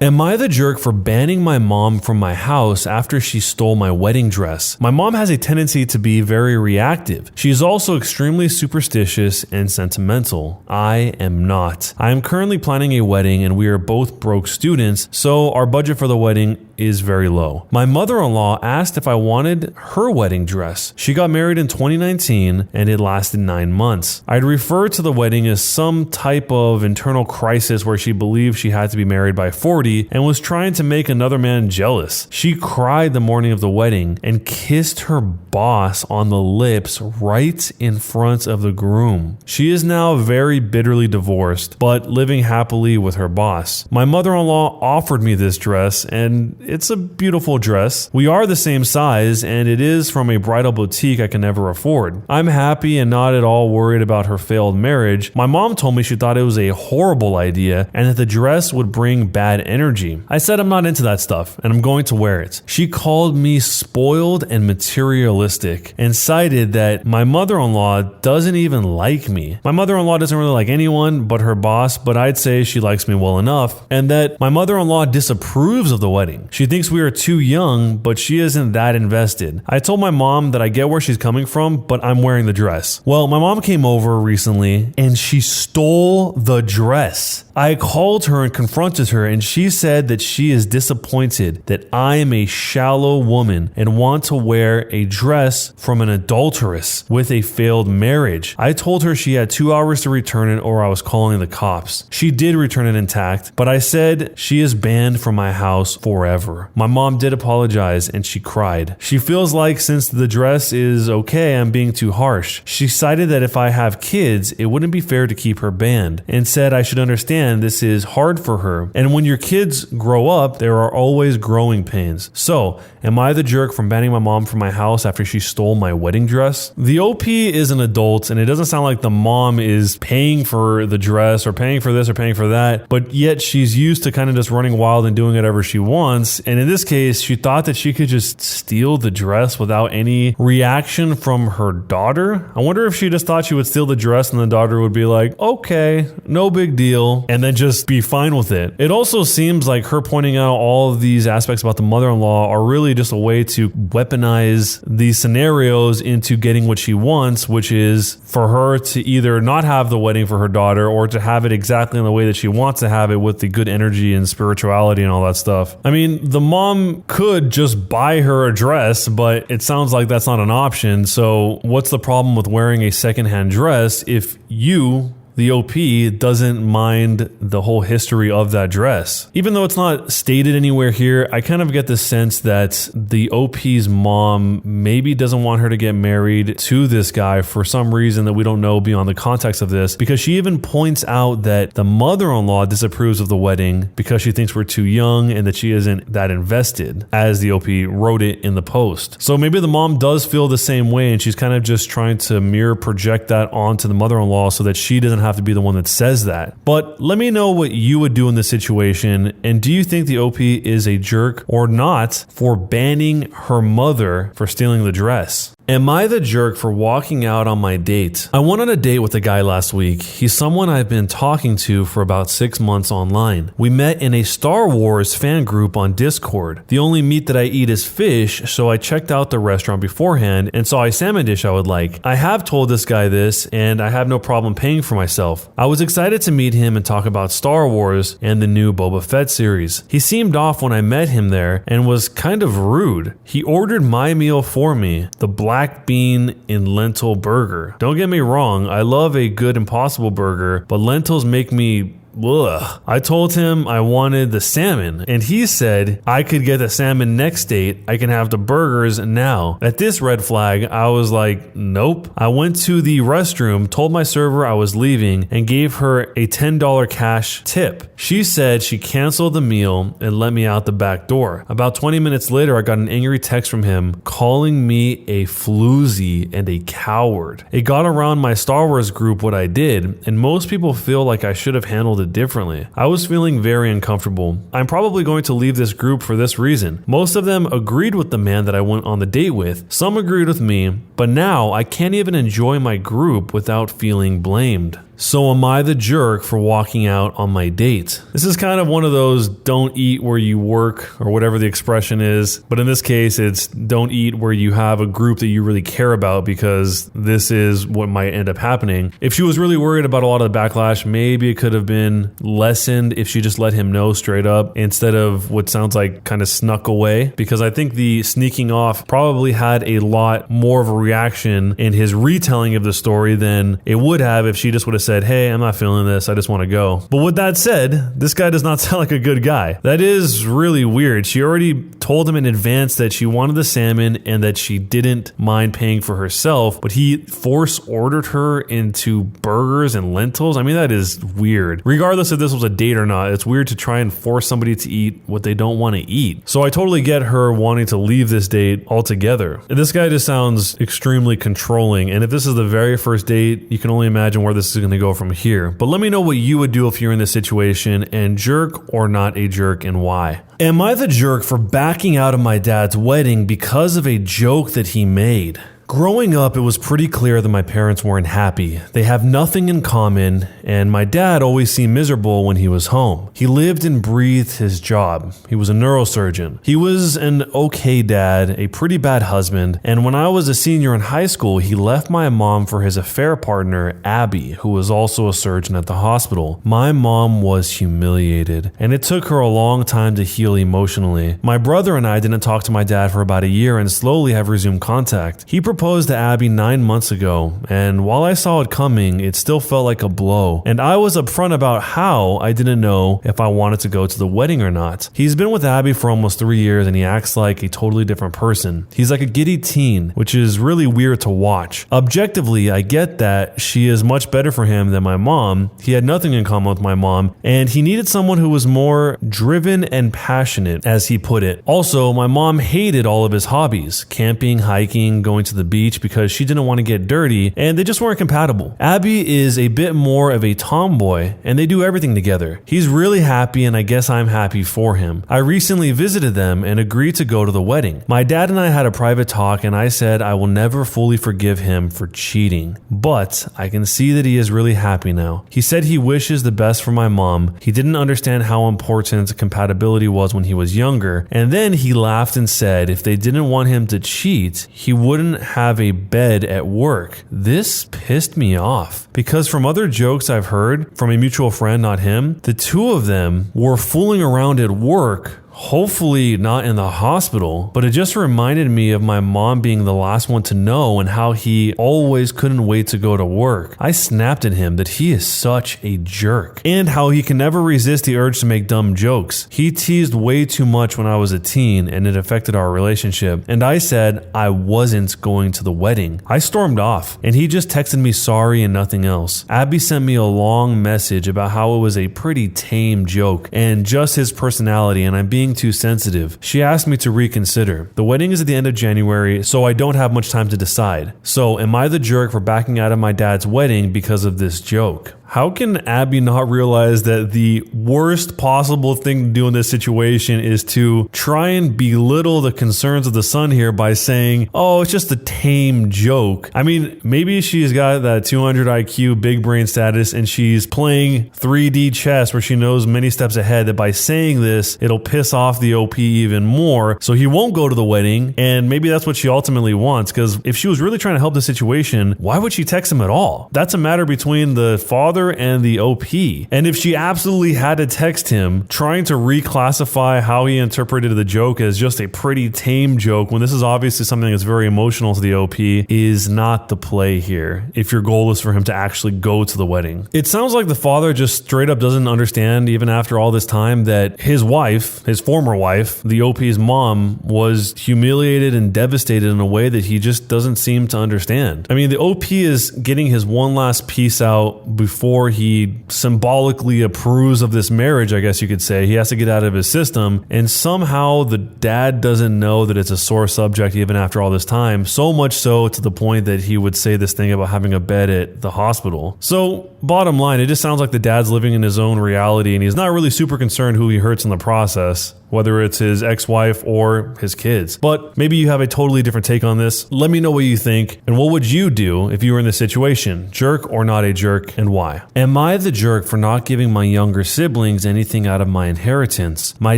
Am I the jerk for banning my mom from my house after she stole my wedding dress? My mom has a tendency to be very reactive. She is also extremely superstitious and sentimental. I am not. I am currently planning a wedding and we are both broke students, so our budget for the wedding is very low. My mother-in-law asked if I wanted her wedding dress. She got married in 2019 and it lasted 9 months. I'd refer to the wedding as some type of internal crisis where she believed she had to be married by 40 and was trying to make another man jealous. She cried the morning of the wedding and kissed her boss on the lips right in front of the groom. She is now very bitterly divorced, but living happily with her boss. My mother-in-law offered me this dress and it's a beautiful dress. We are the same size and it is from a bridal boutique I can never afford. I'm happy and not at all worried about her failed marriage. My mom told me she thought it was a horrible idea and that the dress would bring bad energy. I said I'm not into that stuff and I'm going to wear it. She called me spoiled and materialistic and cited that my mother-in-law doesn't even like me. My mother-in-law doesn't really like anyone but her boss, but I'd say she likes me well enough, and that my mother-in-law disapproves of the wedding. She thinks we are too young, but she isn't that invested. I told my mom that I get where she's coming from, but I'm wearing the dress. Well, my mom came over recently and she stole the dress. I called her and confronted her and she said that she is disappointed that I am a shallow woman and want to wear a dress from an adulteress with a failed marriage. I told her she had 2 hours to return it or I was calling the cops. She did return it intact, but I said she is banned from my house forever. My mom did apologize and she cried. She feels like since the dress is okay, I'm being too harsh. She cited that if I have kids, it wouldn't be fair to keep her banned and said I should understand this is hard for her. And when your kids grow up, there are always growing pains. So, am I the jerk from banning my mom from my house after she stole my wedding dress? The OP is an adult and it doesn't sound like the mom is paying for the dress or paying for this or paying for that, but yet she's used to kind of just running wild and doing whatever she wants. And in this case, she thought that she could just steal the dress without any reaction from her daughter. I wonder if she just thought she would steal the dress and the daughter would be like, okay, no big deal, and then just be fine with it. It also seems like her pointing out all of these aspects about the mother-in-law are really just a way to weaponize these scenarios into getting what she wants, which is for her to either not have the wedding for her daughter or to have it exactly in the way that she wants to have it with the good energy and spirituality and all that stuff. I mean, the mom could just buy her a dress, but it sounds like that's not an option. So what's the problem with wearing a secondhand dress if you, the OP, doesn't mind the whole history of that dress? Even though it's not stated anywhere here, I kind of get the sense that the OP's mom maybe doesn't want her to get married to this guy for some reason that we don't know beyond the context of this, because she even points out that the mother-in-law disapproves of the wedding because she thinks we're too young and that she isn't that invested, as the OP wrote it in the post. So maybe the mom does feel the same way and she's kind of just trying to mirror project that onto the mother-in-law so that she doesn't have to be the one that says that. But let me know what you would do in this situation, and do you think the OP is a jerk or not for banning her mother for stealing the dress? Am I the jerk for walking out on my date? I went on a date with a guy last week. He's someone I've been talking to for about 6 months online. We met in a Star Wars fan group on Discord. The only meat that I eat is fish, so I checked out the restaurant beforehand and saw a salmon dish I would like. I have told this guy this, and I have no problem paying for myself. I was excited to meet him and talk about Star Wars and the new Boba Fett series. He seemed off when I met him there and was kind of rude. He ordered my meal for me, the black bean and lentil burger. Don't get me wrong, I love a good Impossible burger, but lentils make me ugh. I told him I wanted the salmon, and he said I could get the salmon next date. I can have the burgers now. At this red flag, I was like, nope. I went to the restroom, told my server I was leaving, and gave her a $10 cash tip. She said she canceled the meal and let me out the back door. About 20 minutes later, I got an angry text from him calling me a floozy and a coward. It got around my Star Wars group what I did, and most people feel like I should have handled it differently. I was feeling very uncomfortable. I'm probably going to leave this group for this reason. Most of them agreed with the man that I went on the date with. Some agreed with me, but now I can't even enjoy my group without feeling blamed. So am I the jerk for walking out on my date? This is kind of one of those don't eat where you work or whatever the expression is. But in this case, it's don't eat where you have a group that you really care about, because this is what might end up happening. If she was really worried about a lot of the backlash, maybe it could have been lessened if she just let him know straight up instead of what sounds like kind of snuck away, because I think the sneaking off probably had a lot more of a reaction in his retelling of the story than it would have if she just would have said, hey, I'm not feeling this, I just want to go. But with that said, this guy does not sound like a good guy. That is really weird. She already told him in advance that she wanted the salmon and that she didn't mind paying for herself, but he force ordered her into burgers and lentils. I mean, that is weird. Regardless if this was a date or not, it's weird to try and force somebody to eat what they don't want to eat. So I totally get her wanting to leave this date altogether. This guy just sounds extremely controlling, and if this is the very first date, you can only imagine where this is going to go from here. But let me know what you would do if you're in this situation, and jerk or not a jerk, and why. Am I the jerk for backing out of my dad's wedding because of a joke that he made? Growing up, it was pretty clear that my parents weren't happy. They have nothing in common, and my dad always seemed miserable when he was home. He lived and breathed his job. He was a neurosurgeon. He was an okay dad, a pretty bad husband, and when I was a senior in high school, he left my mom for his affair partner, Abby, who was also a surgeon at the hospital. My mom was humiliated, and it took her a long time to heal emotionally. My brother and I didn't talk to my dad for about a year and slowly have resumed contact. He proposed to Abby 9 months ago, and while I saw it coming, it still felt like a blow. And I was upfront about how I didn't know if I wanted to go to the wedding or not. He's been with Abby for almost 3 years, and he acts like a totally different person. He's like a giddy teen, which is really weird to watch. Objectively, I get that she is much better for him than my mom. He had nothing in common with my mom, and he needed someone who was more driven and passionate, as he put it. Also, my mom hated all of his hobbies: camping, hiking, going to the beach, because she didn't want to get dirty, and they just weren't compatible. Abby is a bit more of a tomboy, and they do everything together. He's really happy, and I guess I'm happy for him. I recently visited them and agreed to go to the wedding. My dad and I had a private talk, and I said I will never fully forgive him for cheating, but I can see that he is really happy now. He said he wishes the best for my mom. He didn't understand how important compatibility was when he was younger, and then he laughed and said if they didn't want him to cheat, he wouldn't have a bed at work. This pissed me off, because from other jokes I've heard from a mutual friend, not him, the two of them were fooling around at work. Hopefully not in the hospital, but it just reminded me of my mom being the last one to know and how he always couldn't wait to go to work. I snapped at him that he is such a jerk, and how he can never resist the urge to make dumb jokes. He teased way too much when I was a teen, and it affected our relationship, and I said I wasn't going to the wedding. I stormed off, and he just texted me sorry and nothing else. Abby sent me a long message about how it was a pretty tame joke and just his personality, and I'm being too sensitive. She asked me to reconsider. The wedding is at the end of January, so I don't have much time to decide. So am I the jerk for backing out of my dad's wedding because of this joke? How can Abby not realize that the worst possible thing to do in this situation is to try and belittle the concerns of the son here by saying, oh, it's just a tame joke? I mean, maybe she's got that 200 IQ big brain status and she's playing 3D chess where she knows many steps ahead that by saying this, it'll piss off the OP even more, so he won't go to the wedding, and maybe that's what she ultimately wants, because if she was really trying to help the situation, why would she text him at all? That's a matter between the father and the OP. And if she absolutely had to text him, trying to reclassify how he interpreted the joke as just a pretty tame joke when this is obviously something that's very emotional to the OP is not the play here, if your goal is for him to actually go to the wedding. It sounds like the father just straight up doesn't understand, even after all this time, that his wife, his former wife, the OP's mom, was humiliated and devastated in a way that he just doesn't seem to understand. I mean, the OP is getting his one last piece out before he symbolically approves of this marriage, I guess you could say. He has to get out of his system, and somehow the dad doesn't know that it's a sore subject even after all this time, so much so to the point that he would say this thing about having a bed at the hospital. So bottom line, it just sounds like the dad's living in his own reality, and he's not really super concerned who he hurts in the process. whether it's his ex-wife or his kids. But maybe you have a totally different take on this. Let me know what you think, and what would you do if you were in this situation? Jerk or not a jerk, and why? Am I the jerk for not giving my younger siblings anything out of my inheritance? My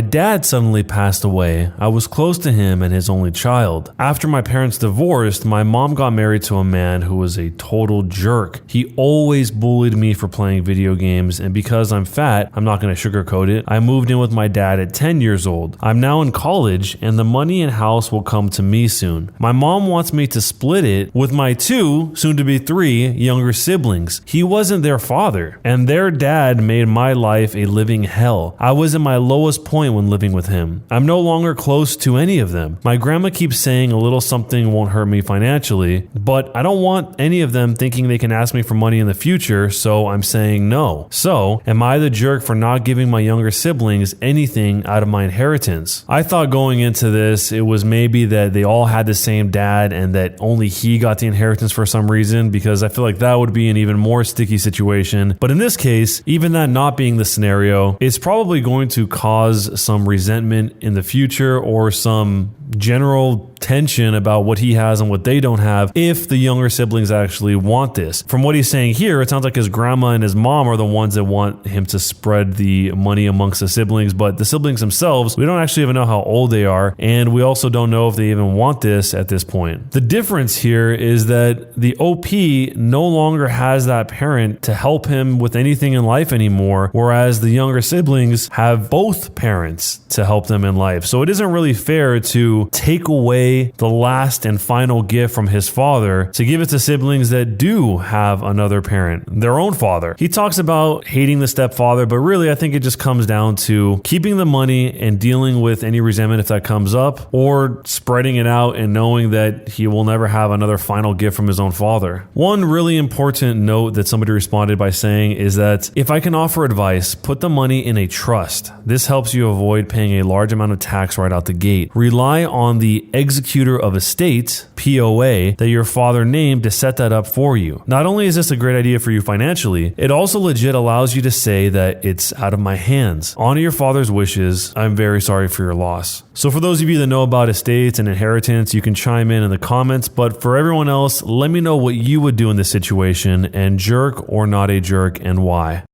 dad suddenly passed away. I was close to him and his only child. After my parents divorced, my mom got married to a man who was a total jerk. He always bullied me for playing video games, and because I'm fat, I'm not going to sugarcoat it, I moved in with my dad at 10 years old. I'm now in college, and the money and house will come to me soon. My mom wants me to split it with my 2, soon to be 3, younger siblings. He wasn't their father, and their dad made my life a living hell. I was at my lowest point when living with him. I'm no longer close to any of them. My grandma keeps saying a little something won't hurt me financially, but I don't want any of them thinking they can ask me for money in the future, so I'm saying no. So, am I the jerk for not giving my younger siblings anything out of my inheritance? I thought going into this, it was maybe that they all had the same dad and that only he got the inheritance for some reason, because I feel like that would be an even more sticky situation. But in this case, even that not being the scenario, it's probably going to cause some resentment in the future or some general tension about what he has and what they don't have if the younger siblings actually want this. From what he's saying here, it sounds like his grandma and his mom are the ones that want him to spread the money amongst the siblings, but the siblings themselves, we don't actually even know how old they are, and we also don't know if they even want this at this point. The difference here is that the OP no longer has that parent to help him with anything in life anymore, whereas the younger siblings have both parents to help them in life. So it isn't really fair to take away the last and final gift from his father to give it to siblings that do have another parent, their own father. He talks about hating the stepfather, but really I think it just comes down to keeping the money and dealing with any resentment if that comes up, or spreading it out and knowing that he will never have another final gift from his own father. One really important note that somebody responded by saying is that if I can offer advice, put the money in a trust. This helps you avoid paying a large amount of tax right out the gate. Rely on the executor of estate, POA, that your father named to set that up for you. Not only is this a great idea for you financially, it also legit allows you to say that it's out of my hands. Honor your father's wishes. I'm very sorry for your loss. So for those of you that know about estates and inheritance, you can chime in the comments, but for everyone else, let me know what you would do in this situation, and jerk or not a jerk, and why.